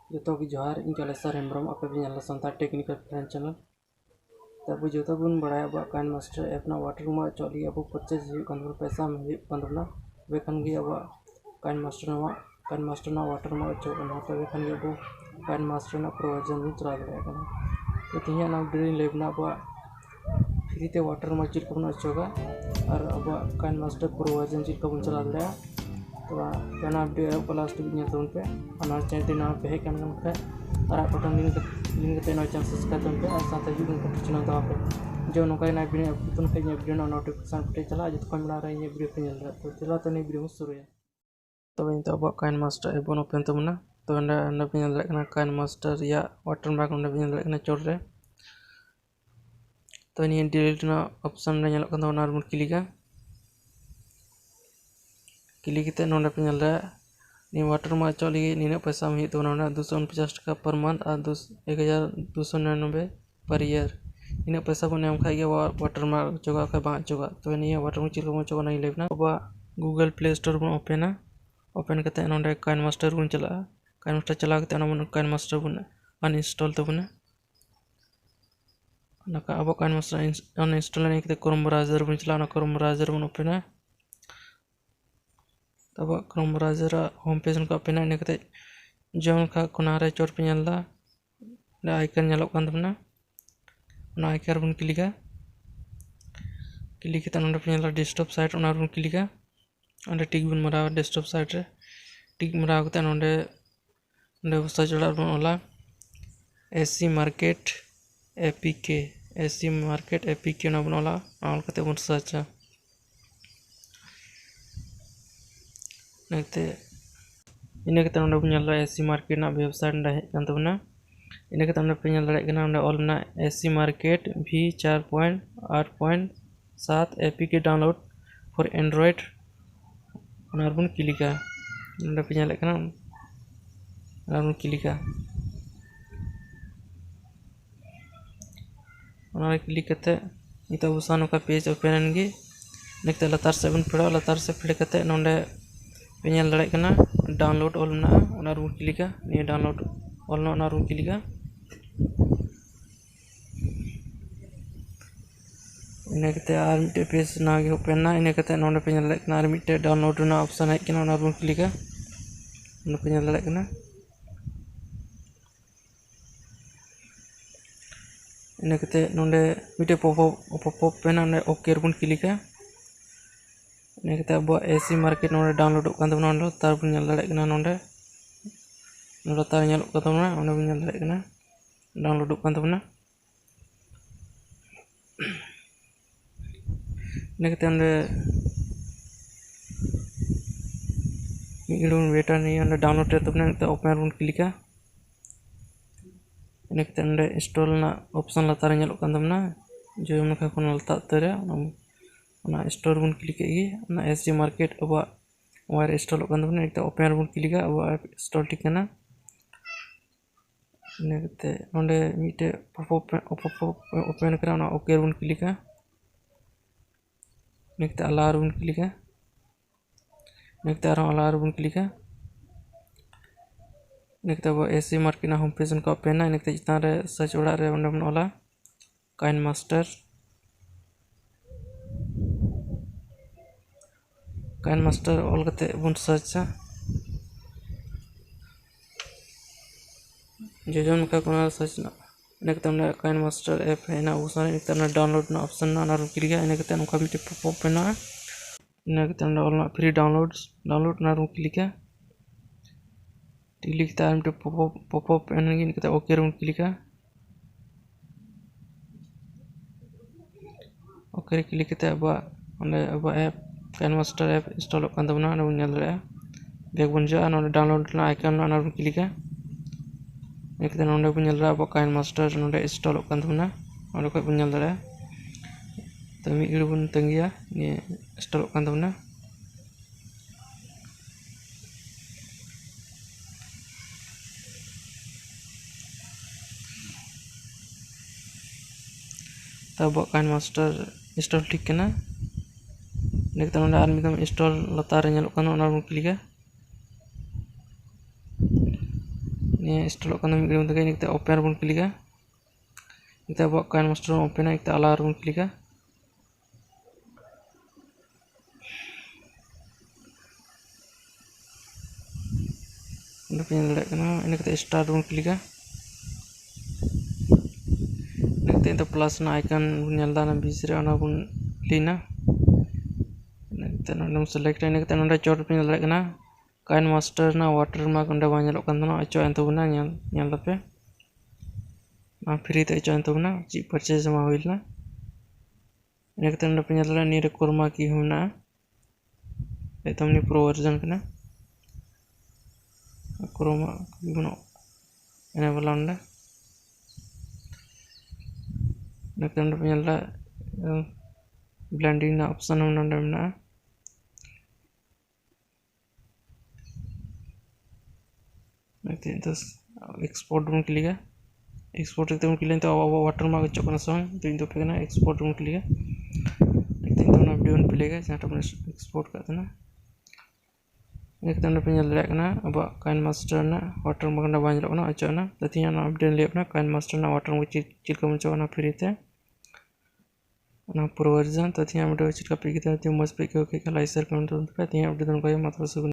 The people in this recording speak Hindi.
जो भी जोहार इन कलेसर हेम्ब्रम अपे भी नला संतार टेक्निकल फ्रेंड चैनल तब जो बन बड़ा अब काइन मास्टर ऐप ना वाटर रूम चली अब परचेज पैसा होना वे खान अब काइन मास्टर ना वाटर रूम चलना तब खान अब काइन मास्टर ना प्रोविजन भी चला दाड़ा तो तीन ना वीडियो लेबना अब फ्री ते वाटर रूम चल को अचोगा और अब काइन मास्टर प्रोविजन चल को चला दाड़ा तो बना वीडियो को लास्ट भी तब पे और चैनल ना पे हेकन खाए और बटन लिंक चैनल सब्सक्राइब पे और साथ ही चैनल दवा पे जो नौका वीडियो वीडियो नोटिफिकेशन पे चला जो बना रहे वीडियो पे तो चला तो वीडियो में शुरू तब इन अब काइन मास्टर एप ओपन तबना तो पे काइन मास्टर या वाटर मार्क पे चोट रे तो ये डिलीट ऑप्शन बन क्लिका क्लिक पे नी वाटर मार्क चो लगे नीना पैसा में तो 249 टका पर मंथ और 1299 पर ईयर इन पैसा बन एम खाई वाटर मार्क चोगा चोगा तो नहीं वाटर मार्क चिल्को चोगा नहीं लेना अब गूगल प्ले स्टोर बन ओपन करते नोडे काइन मास्टर बन चला काइन मास्टर चला काइन मास्टर बन अनइंस्टॉल तबना अब काइन मास्टर अनइंस्टॉल नहीं क्रोम ब्राउज़र बन चला क्रोम ब्राउज़र बन ओपन तब क्रोम ब्राउज़र होम पेज को ओपन इन जो कोना चोट पे आइकन तबना आइकन बन क्लिका क्लिक पे डेस्कटॉप साइट बन क्लिका अंडे टिक बन मराव डेस्कटॉप साइट रे टिक मराव नोडे सर्च बन ओला एसी मार्केट एपीके बन ओला ऑल बन सर्चा इन बन एसी मार्केट वेबसाइट हेजन तबना इन पे all AC market V4.8.7 APK download for Android बन क्लिका पे बन क्लिका क्लिक नित अब नौका पेज ओपन गे लतार से बन फेड़ा लतार से फेड़ करते नोडे पे दाड़ा डाउनलोड ऑल बन क्लिका नहीं डाउनलोड ऑल बन क्लिका इन और मिट्टे पेज ना ओपन इन नोडे पे और मिट्टे डाउनलोड ऑप्शन हेकना बन क्लिका पे दाड़ा इन नोडे मिट्टे पॉपअप पेना ओके बन क्लिका इन अब एसी मार्केट नोडे डाउनलोड तबना तार बन दाड़ा नोडे तार तबना बन दाड़ा डाउनलोड तबना इन मिड वेटा नहीं डाउनलोड तबना ओपन बन क्लिका इन इंस्टॉल ऑप्शन लतार तबना जो लतार स्टोर बन क्लिक एसी मार्केट अब वायर इंस्टॉल तबना ओपन बन क्लिका अब इंस्टॉल टिकना इन मिट्टे ओपन कर ओके बन क्लिका इन अलार बन क्लिका इन अलार बन क्लिका इन अब एसी मार्केट होम पेज को ओपन इन चितान सर्च ओड़ा बन ओला काइन मास्टर ऑल बन सर्चा जो नौका सर्च इन काइन मास्टर ऐप है इन डाउनलोड ऑप्शन क्लिका इन नौका मिट्टे पॉपअप इन ऑल फ्री डाउनलोड क्लिका क्लिक मिट्टे पॉपअप ओके बन क्लिका ओके क्लिक अब अब app KineMaster app install तबना बन दाड़ा बैक बन जा डाउनलोड आइकन बन क्लिका इन बन अब काइन मास्टर इंस्टॉल तबना बन दाड़ा तो मिड बन तंगिया इंस्टॉल तबना तब काइन मास्टर इंस्टॉल ठीक और मिदम इंस्टॉल लतार बन क्लिका इंस्टॉल करना मिल गया इनके ओपन बन क्लिका इनके अब काइन मास्टर ओपन इनके अलार बन क्लिका इनके स्टार बन क्लिका इनके प्लस आइकन नेलदा बीच रे बन क्लीना इनके सेलेक्ट इनके चोट पे नेलदा काइन मास्टर ना वाटरमार्क अंडे बांजलो कंदना अचो एंतबना नेलदापे फ्री ते अचो एंतबना ची परचेज मा हुइलना इनके अंडे पे नेलदा नीरे कोरमा की होना एतमनी प्रो वर्जन कना क्रोमा गुनो एनेबल अंडे इनके अंडे पे नेलदा ब्लेंडिंग ना ऑप्शन अंडे मेना एक्सपोर्ट बन क्लिका एक्सपोर्ट करते क्लिक तो वाटरमार्क अचोकना सॉन्ग तो इन पे एक्सपोर्ट बन क्लिका वीडियो बन प्ले जहाँ एक्सपोर्ट करते इनके पे अब काइन मास्टर वाटरमार्क बांजलोना अचोना तो तीन अपडेट लिया Kine master watermark Chilka मुचोना free ते प्रो वर्जन तो तीन वीडियो चिलका पे मज पे लाइक शेयर कमेंट तीन अपडेट